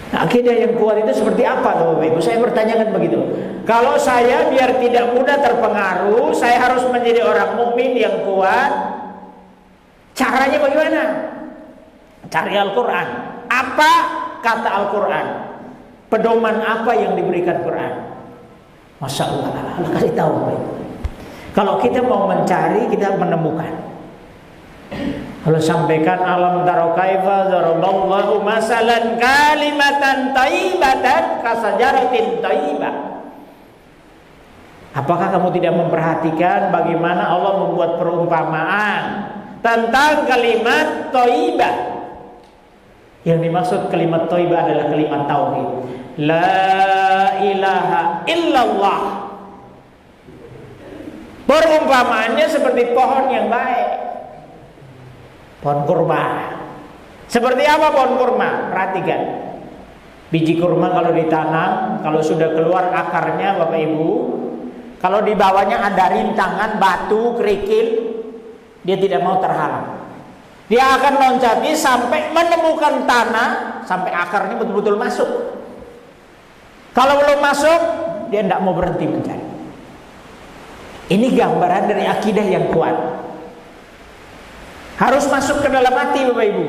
Nah, akidah yang kuat itu seperti apa Bapak Ibu? Saya bertanyakan begitu. Kalau saya biar tidak mudah terpengaruh, saya harus menjadi orang mukmin yang kuat. Caranya bagaimana? Cari Al-Quran. Apa kata Al-Quran? Pedoman apa yang diberikan Quran? Masya Allah, Allah kasih tahu. Kalau kita mau mencari, kita menemukan. Allah sampaikan, alam taro kaifa daraballahu masalan kalimatan thayyibatan kasajaratin thayyibah. Apakah kamu tidak memperhatikan bagaimana Allah membuat perumpamaan tentang kalimat thayyibah? Yang dimaksud kalimat thayyibah adalah kalimat tauhid. La ilaha illallah. Perumpamaannya seperti pohon yang baik, pohon kurma. Seperti apa pohon kurma? Perhatikan. Biji kurma kalau ditanam, kalau sudah keluar akarnya Bapak Ibu, kalau di bawahnya ada rintangan, batu, kerikil, dia tidak mau terhalang. Dia akan loncati sampai menemukan tanah, sampai akarnya betul-betul masuk. Kalau belum masuk, dia tidak mau berhenti mencari. Ini gambaran dari akidah yang kuat. Harus masuk ke dalam hati Bapak Ibu.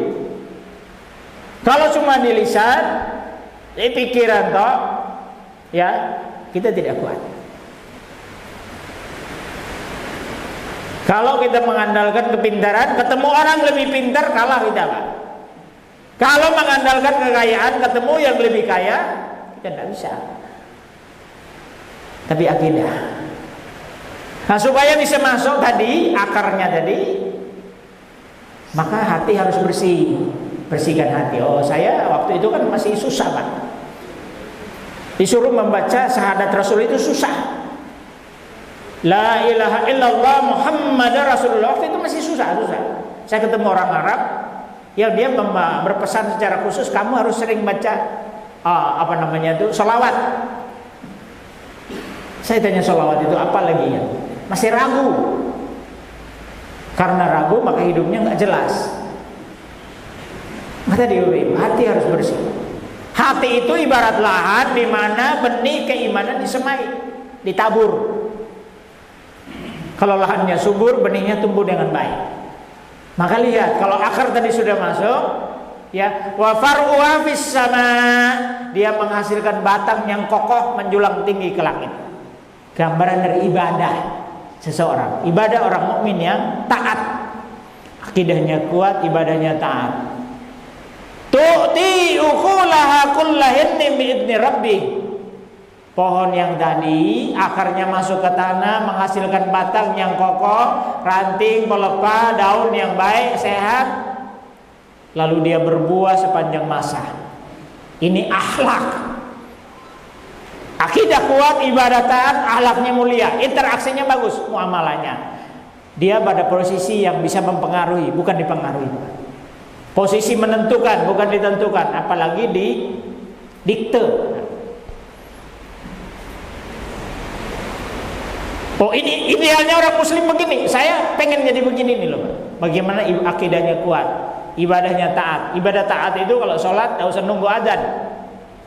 Kalau cuma di lisan, di pikiran toh, ya kita tidak kuat. Kalau kita mengandalkan kepintaran, ketemu orang lebih pintar, kalah kita Pak. Kalau mengandalkan kekayaan, ketemu yang lebih kaya, kita tidak bisa. Tapi akidah. Nah supaya bisa masuk tadi, akarnya tadi, maka hati harus bersih. Bersihkan hati. Oh saya waktu itu kan masih susah Pak. Disuruh membaca syahadat Rasul itu susah. La ilaha illallah Muhammad Rasulullah, waktu itu masih susah. Saya ketemu orang Arab yang dia berpesan secara khusus, kamu harus sering baca sholawat. Saya tanya sholawat itu apa lagi ya? Masih ragu. Karena ragu maka hidupnya nggak jelas. Maka hati harus bersih. Hati itu ibarat lahan di mana benih keimanan disemai, ditabur. Kalau lahannya subur, benihnya tumbuh dengan baik. Maka lihat, kalau akar tadi sudah masuk, ya, wa far'uha fis sama, dia menghasilkan batang yang kokoh menjulang tinggi ke langit. Gambaran dari ibadah. seseorang. Ibadah orang mukmin yang taat, akidahnya kuat, ibadahnya taat. Tu'ti ukulaha kullahinni bi'idni rabbi. Pohon yang tadi akarnya masuk ke tanah, menghasilkan batang yang kokoh, ranting, pelepah, daun yang baik, sehat, lalu dia berbuah sepanjang masa. Ini akhlak. Akidah kuat, ibadah taat, akhlaknya mulia, interaksinya bagus, muamalahnya. Dia pada posisi yang bisa mempengaruhi, bukan dipengaruhi. Posisi menentukan, bukan ditentukan, apalagi di dikte. Oh, ini idealnya orang muslim begini. Saya pengen jadi begini nih loh. Bagaimana akidahnya kuat, ibadahnya taat. Ibadah taat itu kalau sholat tidak usah nunggu adzan,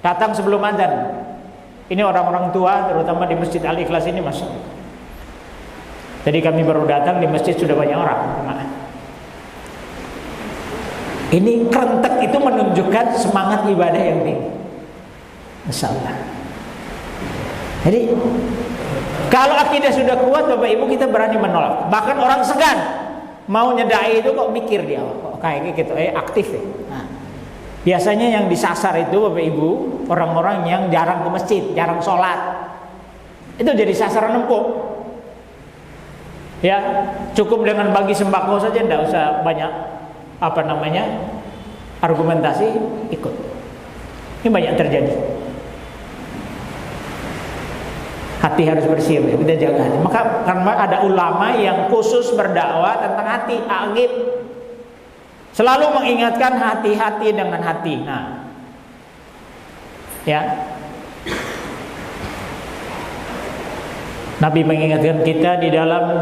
datang sebelum adzan. Ini orang-orang tua terutama di Masjid Al-Ikhlas ini, Mas. Jadi kami baru datang di masjid sudah banyak orang. Ini kerentek itu menunjukkan semangat ibadah yang tinggi. Masya Allah. Jadi kalau akidah sudah kuat, Bapak Ibu, kita berani menolak. Bahkan orang segan mau nyedai itu kok mikir dia, kok kayak gitu, aktif ya. Nah, biasanya yang disasar itu Bapak Ibu, orang-orang yang jarang ke masjid, jarang sholat. Itu jadi sasaran empuk. Ya, cukup dengan bagi sembako saja, tidak usah banyak argumentasi, ikut. Ini banyak terjadi. Hati harus bersih, kita jaga hati. Maka karena ada ulama yang khusus berdakwah tentang hati, agib. Selalu mengingatkan hati-hati dengan hati. Nah, ya. Nabi mengingatkan kita di dalam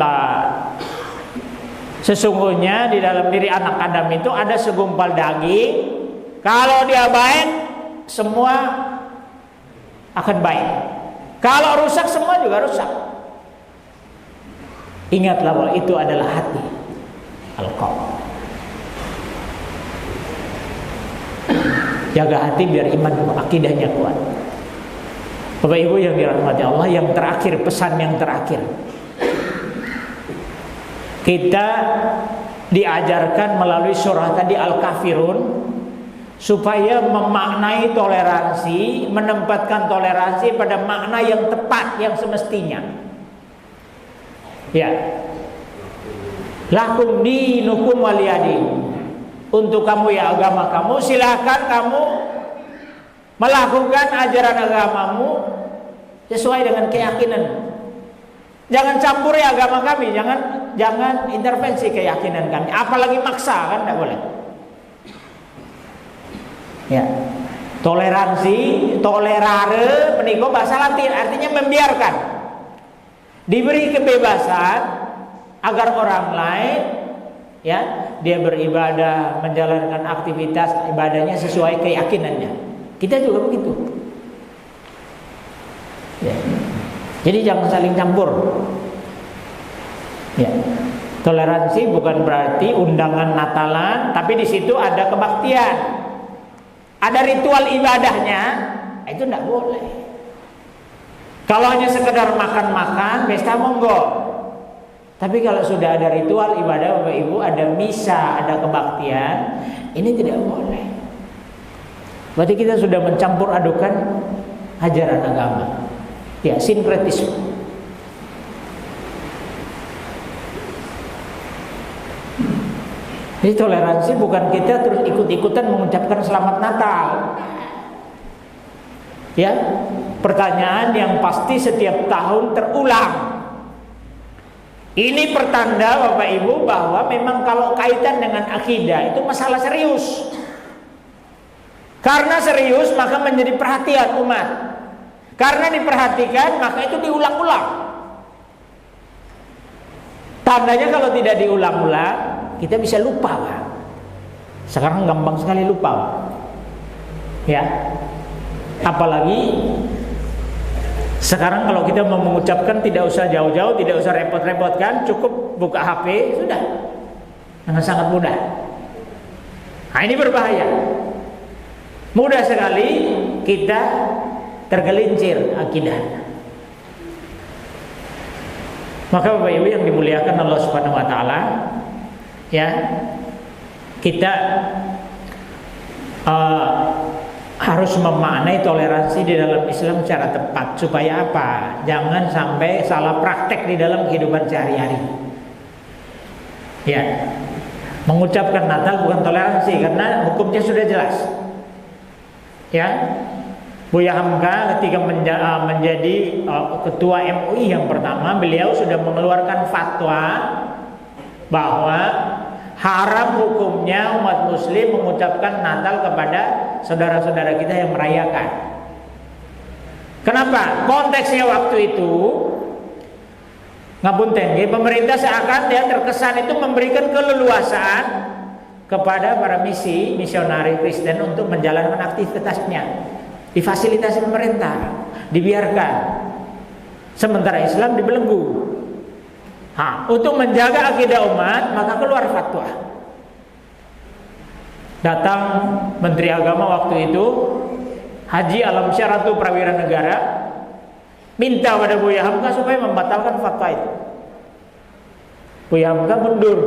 sesungguhnya di dalam diri anak Adam itu ada segumpal daging. Kalau dia baik, semua akan baik. Kalau rusak, semua juga rusak. Ingatlah bahwa itu adalah hati, al-qalb. Jaga hati biar iman akidahnya kuat. Bapak Ibu yang dirahmati Allah, yang terakhir, pesan yang terakhir, kita diajarkan melalui surah tadi Al-Kafirun supaya memaknai toleransi, menempatkan toleransi pada makna yang tepat, yang semestinya. Ya, lakum dinukum waliyadin. Untuk kamu ya agama kamu, silakan kamu melakukan ajaran agamamu sesuai dengan keyakinan. Jangan campuri agama kami, jangan intervensi keyakinan kami, apalagi maksa, kan tidak boleh. Ya, toleransi, tolerare, meniko bahasa Latin, artinya membiarkan, diberi kebebasan agar orang lain, ya, dia beribadah, menjalankan aktivitas ibadahnya sesuai keyakinannya. Kita juga begitu. Ya. Jadi jangan saling campur. Ya. Toleransi bukan berarti undangan Natalan, tapi di situ ada kebaktian, ada ritual ibadahnya, itu tidak boleh. Kalau hanya sekedar makan-makan, pesta monggo. Tapi kalau sudah ada ritual ibadah Bapak Ibu, ada misa, ada kebaktian, ini tidak boleh. Berarti kita sudah mencampur adukan ajaran agama. Ya, sinkretisme. Jadi toleransi bukan kita terus ikut-ikutan mengucapkan selamat Natal. Ya, pertanyaan yang pasti setiap tahun terulang. Ini pertanda Bapak Ibu bahwa memang kalau kaitan dengan akidah itu masalah serius. Karena serius maka menjadi perhatian umat. Karena diperhatikan maka itu diulang-ulang. Tandanya kalau tidak diulang-ulang kita bisa lupa, Pak. Sekarang gampang sekali lupa, Pak. Ya. Apalagi sekarang kalau kita mau mengucapkan tidak usah jauh-jauh, tidak usah repot-repot kan, cukup buka HP sudah. Dengan sangat mudah. Nah, ini berbahaya. Mudah sekali kita tergelincir akidah. Maka Bapak Ibu yang dimuliakan Allah Subhanahu wa taala, ya, kita harus memaknai toleransi di dalam Islam secara tepat supaya apa? Jangan sampai salah praktek di dalam kehidupan sehari-hari. Ya. Mengucapkan Natal bukan toleransi karena hukumnya sudah jelas. Ya. Buya Hamka ketika menjadi ketua MUI yang pertama, beliau sudah mengeluarkan fatwa bahwa haram hukumnya umat muslim mengucapkan Natal kepada saudara-saudara kita yang merayakan. Kenapa? Konteksnya waktu itu ngapunten, pemerintah seakan dia terkesan itu memberikan keleluasaan kepada para misionari Kristen untuk menjalankan aktivitasnya. Difasilitasi pemerintah, dibiarkan. Sementara Islam dibelenggu. Untuk menjaga akidah umat, maka keluar fatwa. Datang Menteri Agama waktu itu, Haji Alamsyah Ratu Prawira Negara, minta pada Buya Hamka supaya membatalkan fatwa itu. Buya Hamka mundur,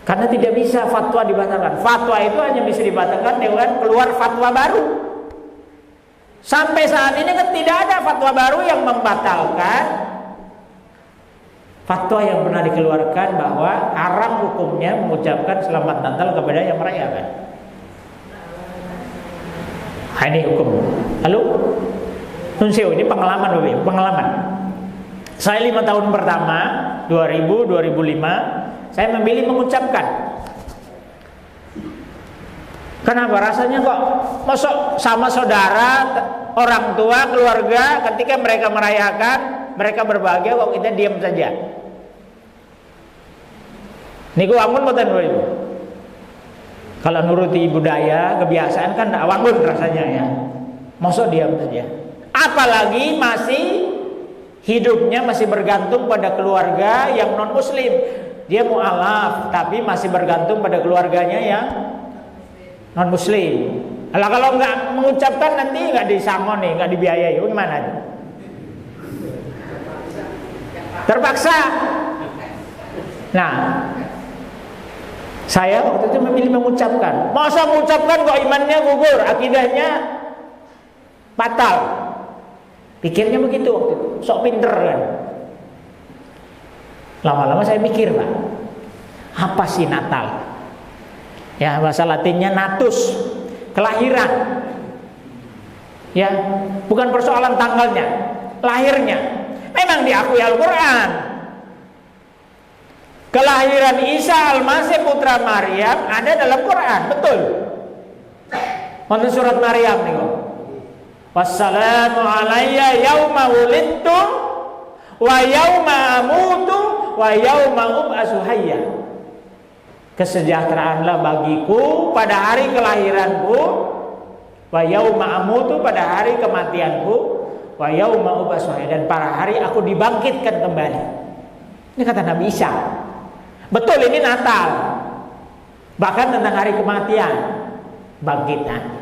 karena tidak bisa fatwa dibatalkan. Fatwa itu hanya bisa dibatalkan dengan keluar fatwa baru. Sampai saat ini kan tidak ada fatwa baru yang membatalkan fatwa yang pernah dikeluarkan bahwa haram hukumnya mengucapkan selamat Natal kepada yang merayakan. Ini hukum. Lalu Nunsio, ini pengalaman Bapak, pengalaman. Saya 5 tahun pertama 2000-2005 saya memilih mengucapkan. Kenapa? Rasanya kok masuk sama saudara, orang tua, keluarga, ketika mereka merayakan, mereka berbahagia, kok kita diam saja. Niku ampun mboten Ibu. Kalau nuruti budaya, kebiasaan kan ndak wangun rasanya ya. Masuk diam saja. Apalagi masih hidupnya masih bergantung pada keluarga yang non muslim. Dia mu'alaf tapi masih bergantung pada keluarganya yang non muslim. Kalau nggak mengucapkan nanti nggak disangon nih, nggak dibiayai, gimana itu? Terpaksa. Nah, saya waktu itu memilih mengucapkan. Masa mengucapkan kok imannya gugur, akidahnya batal. Pikirnya begitu waktu itu, sok pinter kan. Lama-lama saya mikir, Pak, apa sih Natal? Ya, bahasa Latinnya natus, kelahiran. Ya, bukan persoalan tanggalnya, lahirnya. Memang diakui Al-Quran. Kelahiran Isa Al-Masih putra Maryam ada dalam Quran, betul. Wonten surat Maryam niku. Wassalamu alayya yauma wulidtu wa yauma amutu wa yauma ub'atsu hayya. Kesejahteraanlah bagiku pada hari kelahiranku, wa yauma amutu pada hari kematianku, wa yauma ub'atsu hayya, dan pada hari aku dibangkitkan kembali. Ini kata Nabi Isa. Betul, ini Natal. Bahkan tentang hari kematian, bangkitan.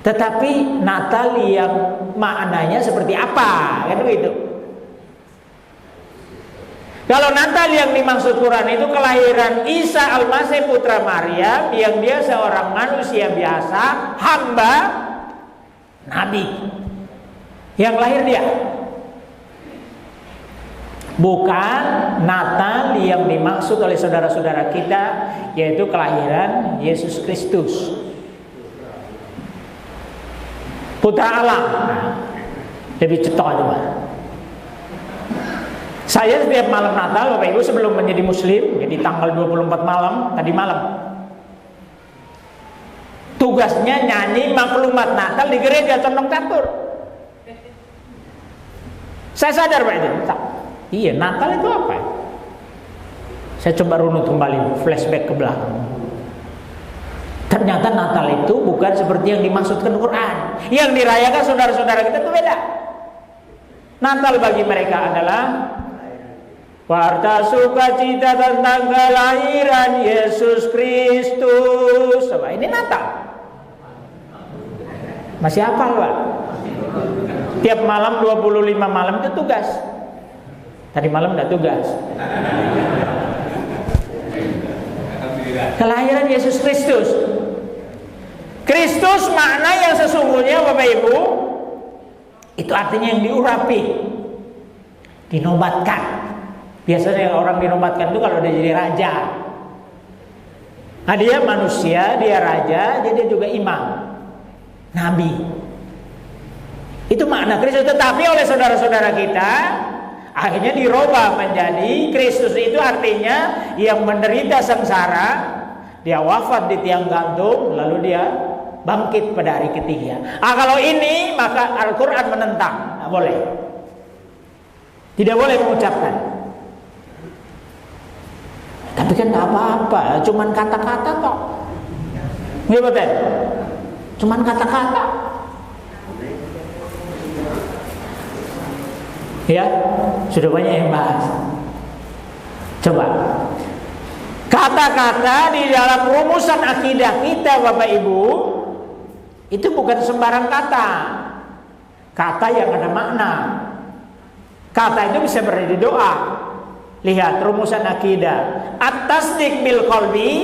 Tetapi Natal yang maknanya seperti apa? Kan begitu. Kalau Natal yang dimaksud Quran itu kelahiran Isa Al-Masih putra Maryam, yang dia seorang manusia biasa, hamba Nabi, yang lahir dia. Bukan Natal yang dimaksud oleh saudara-saudara kita, yaitu kelahiran Yesus Kristus, Putra Allah. Lebih cetok itu, Pak. Saya setiap malam Natal, Bapak Ibu, sebelum menjadi Muslim, jadi tanggal 24 malam, tadi malam, tugasnya nyanyi maklumat Natal di gereja Condong Catur. Saya sadar, Pak, itu. Iya, Natal itu apa? Saya coba runut kembali, flashback ke belakang. Ternyata Natal itu bukan seperti yang dimaksudkan Quran. Yang dirayakan saudara-saudara kita itu beda. Natal bagi mereka adalah warta sukacita tentang kelahiran Yesus Kristus. Coba, ini Natal. Masih hafal, Pak? Tiap malam 25 malam itu tugas. Tadi malam enggak tugas. Kelahiran Yesus Kristus. Kristus makna yang sesungguhnya Bapak Ibu, itu artinya yang diurapi, dinobatkan. Biasanya orang dinobatkan itu kalau udah jadi raja. Nah, dia manusia, dia raja, jadi dia juga imam, nabi. Itu makna Kristus. Tetapi oleh saudara-saudara kita akhirnya dirubah menjadi Kristus itu artinya yang menderita sengsara, dia wafat di tiang gantung, lalu dia bangkit pada hari ketiga. Kalau ini maka Al-Quran menentang, tidak boleh, tidak boleh mengucapkan. Tapi kan tidak apa-apa, cuman kata-kata kok. Iya betul, cuman kata-kata. Ya, sudah banyak yang bahas. Coba kata-kata di dalam rumusan akidah kita Bapak Ibu, itu bukan sembarang kata. Kata yang ada makna. Kata itu bisa berarti doa. Lihat rumusan akidah. At-tasdiq bil qalbi,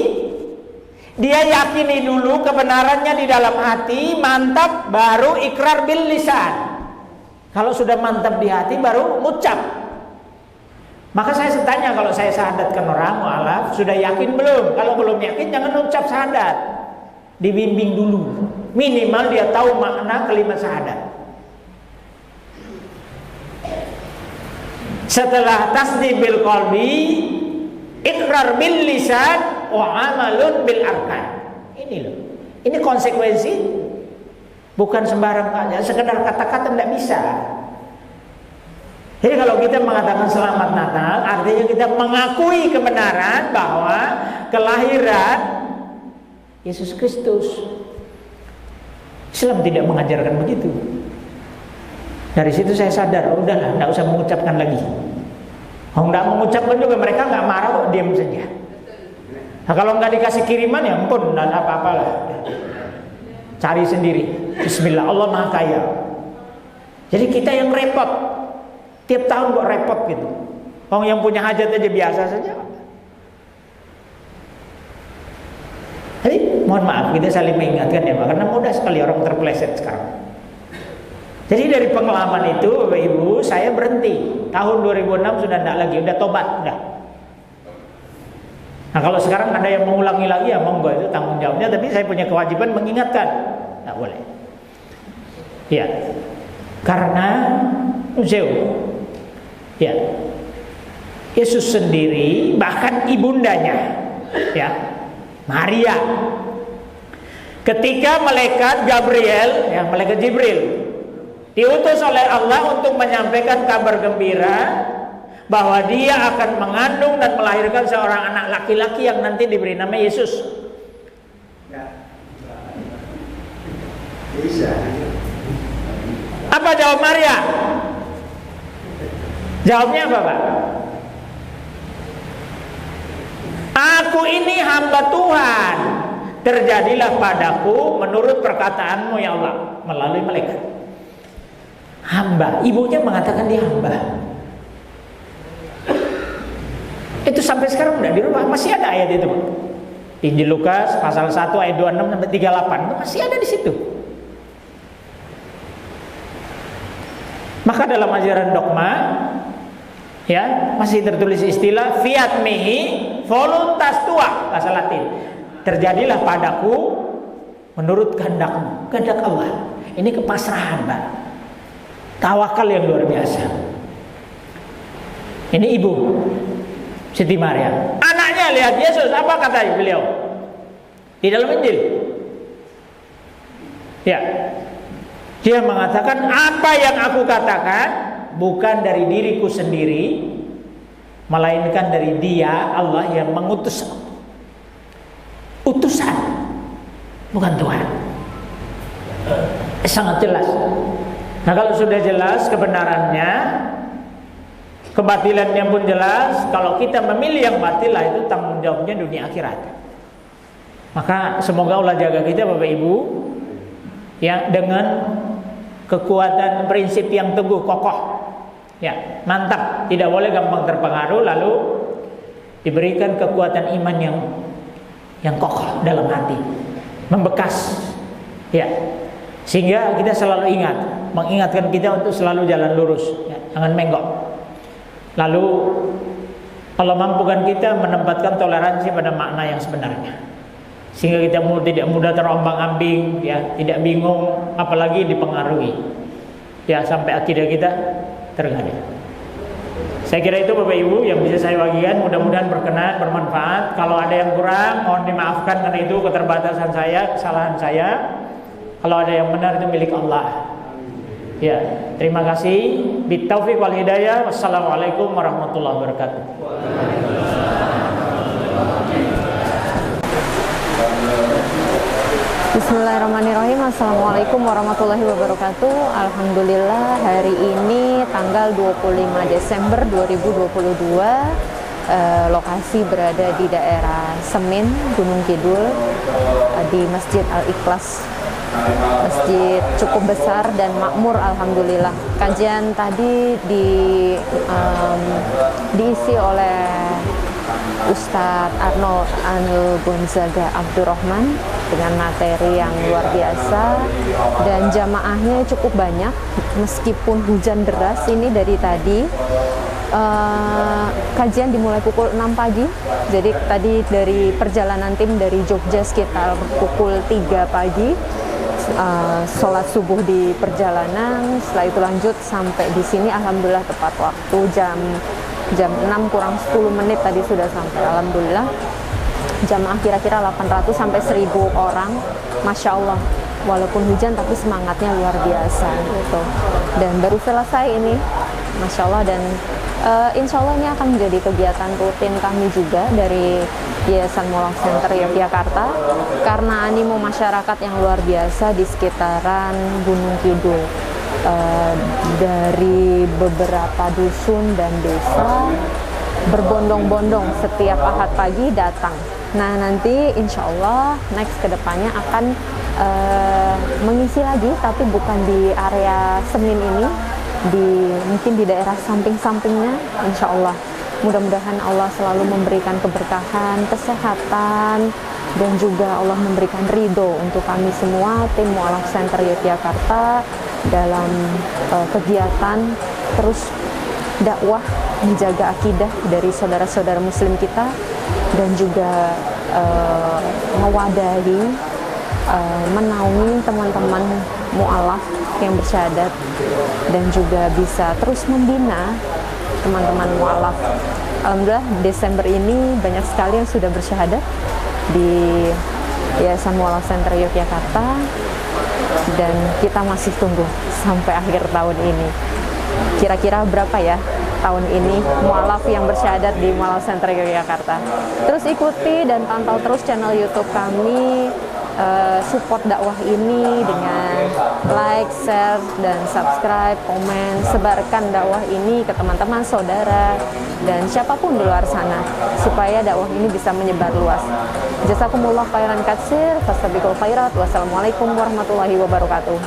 dia yakini dulu kebenarannya di dalam hati, mantap, baru ikrar bil lisan. Kalau sudah mantap di hati baru ngucap. Maka saya tanya, kalau saya syahadatkan orang mu'alaf, sudah yakin belum? Kalau belum yakin jangan ucap syahadat. Dibimbing dulu. Minimal dia tahu makna kalimat syahadat. Setelah tasdiq bil qalbi, ikrar bil lisan, wa amalun bil arkan. Ini loh. Ini konsekuensi. Bukan sembarang aja, sekedar kata-kata tidak bisa. Jadi kalau kita mengatakan selamat Natal, artinya kita mengakui kebenaran bahwa kelahiran Yesus Kristus. Islam tidak mengajarkan begitu. Dari situ saya sadar, udahlah, tidak usah mengucapkan lagi. Kalau tidak mengucapkan juga mereka nggak marah kok, diam saja. Nah, kalau nggak dikasih kiriman ya ampun, tidak apa-apalah. Cari sendiri. Bismillah, Allah Maha Kaya. Jadi kita yang repot. Tiap tahun kok repot gitu. Orang yang punya hajat aja biasa saja. Jadi mohon maaf, kita saling mengingatkan ya Pak, karena mudah sekali orang terpeleset sekarang. Jadi dari pengalaman itu Bapak Ibu, saya berhenti. Tahun 2006 sudah tidak lagi, udah tobat, udah. Nah kalau sekarang ada yang mengulangi lagi ya monggo, itu tanggung jawabnya. Tapi saya punya kewajiban mengingatkan, tidak boleh. Ya, karena ya, Yesus sendiri bahkan ibundanya, ya, Maria, ketika malaikat Gabriel, ya malaikat Jibril, diutus oleh Allah untuk menyampaikan kabar gembira bahwa dia akan mengandung dan melahirkan seorang anak laki-laki yang nanti diberi nama Yesus. Apa jawab Maria? Jawabnya apa Pak? Aku ini hamba Tuhan, terjadilah padaku menurut perkataanmu ya Allah, melalui malaikat. Hamba, ibunya mengatakan dia hamba. Itu sampai sekarang udah dirubah, masih ada ayat itu Pak. Injil Lukas pasal 1 ayat 26 sampai 38 itu masih ada di situ. Maka dalam ajaran dogma, ya masih tertulis istilah fiat mihi voluntas tua, bahasa Latin. Terjadilah padaku menurut kehendakmu, kehendak Allah. Ini kepasrahan Pak, tawakal yang luar biasa. Ini ibu Siti Maria, anaknya lihat Yesus, apa kata beliau di dalam Injil? Ya, dia mengatakan apa yang aku katakan bukan dari diriku sendiri, melainkan dari Dia, Allah yang mengutus aku. Utusan, bukan Tuhan. Sangat jelas. Nah kalau sudah jelas kebenarannya, kebatilannya pun jelas. Kalau kita memilih yang batil lah, itu tanggung jawabnya dunia akhirat. Maka semoga Allah jaga kita Bapak Ibu, ya, dengan kekuatan prinsip yang teguh kokoh, Ya, mantap, tidak boleh gampang terpengaruh, lalu diberikan kekuatan iman yang kokoh dalam hati, membekas. Ya, sehingga kita selalu mengingatkan kita untuk selalu jalan lurus, ya, jangan menggok. Lalu Allah mampukan kita menempatkan toleransi pada makna yang sebenarnya, sehingga kita tidak mudah terombang-ambing, ya, tidak bingung, apalagi dipengaruhi, ya, sampai akidah kita tergade. Saya kira itu Bapak Ibu yang bisa saya bagikan, mudah-mudahan berkenan, bermanfaat. Kalau ada yang kurang, mohon dimaafkan karena itu keterbatasan saya, kesalahan saya. Kalau ada yang benar itu milik Allah. Ya, terima kasih. Bittaufiq wal hidayah. Wassalamualaikum warahmatullahi wabarakatuh. Bismillahirrahmanirrahim. Assalamualaikum warahmatullahi wabarakatuh. Alhamdulillah hari ini tanggal 25 Desember 2022, lokasi berada di daerah Semin, Gunung Kidul, di Masjid Al-Ikhlas. Masjid cukup besar dan makmur, alhamdulillah. Kajian tadi diisi oleh Ustadz Arnold Gonzaga Abdurrahman dengan materi yang luar biasa, dan jamaahnya cukup banyak meskipun hujan deras ini dari tadi. Kajian dimulai pukul 6 pagi. Jadi tadi dari perjalanan tim dari Jogja sekitar pukul 3 pagi, sholat subuh di perjalanan. Setelah itu lanjut sampai di sini, alhamdulillah tepat waktu jam 6 kurang 10 menit tadi sudah sampai. Alhamdulillah jamaah kira-kira 800 sampai 1000 orang. Masya Allah, walaupun hujan tapi semangatnya luar biasa gitu. Dan baru selesai ini, Masya Allah. Dan insya Allah ini akan menjadi kegiatan rutin kami juga dari Yayasan Mualaf Center Yogyakarta, karena animo masyarakat yang luar biasa di sekitaran Gunung Kidul. Dari beberapa dusun dan desa berbondong-bondong setiap Ahad pagi datang. Nah, nanti insya Allah next kedepannya akan mengisi lagi, tapi bukan di area Semin ini, mungkin di daerah samping-sampingnya. Insya Allah mudah-mudahan Allah selalu memberikan keberkahan, kesehatan, dan juga Allah memberikan ridho untuk kami semua tim Mualaf Center Yogyakarta dalam kegiatan terus dakwah, menjaga akidah dari saudara-saudara muslim kita, dan juga mewadahi, menaungi teman-teman mu'alaf yang bersyahadat, dan juga bisa terus membina teman-teman mu'alaf. Alhamdulillah Desember ini banyak sekali yang sudah bersyahadat di Yayasan Mualaf Center Yogyakarta, dan kita masih tunggu sampai akhir tahun ini. Kira-kira berapa ya tahun ini mualaf yang bersyahadat di Mualaf Center Yogyakarta. Terus ikuti dan pantau terus channel YouTube kami, support dakwah ini dengan like, share, dan subscribe, komen, sebarkan dakwah ini ke teman-teman, saudara, dan siapapun di luar sana, supaya dakwah ini bisa menyebar luas. Jazakumullah khairan katsir, fastabiqul khairat. Wassalamualaikum warahmatullahi wabarakatuh.